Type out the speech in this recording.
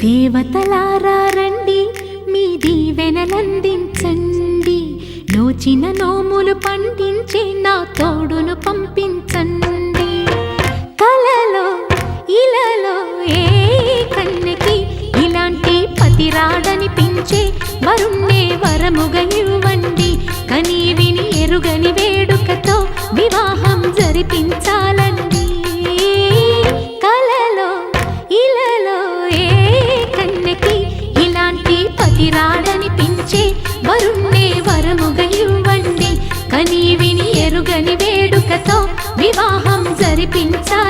దేవతలారా రండి, మీ దీవెనలందించండి. నోచిన నోములు పండించే నా తోడును పంపించండి. కలలో ఇలలో ఏ కన్నెకి ఇలాంటి పతిరాడనిపించే వరుణ్ణే వరముగా ఇవ్వండి. కని విని ఎరుగని వేడుకతో వివాహం జరిపించాలండి. కలలో ఇలలో ఏ కన్నెకి ఇలాంటి పతిరాడనిపించే వరుణ్ణే వరముగా ఇవ్వండి. కని విని ఎరుగని వేడుకతో వివాహం జరిపించాలి.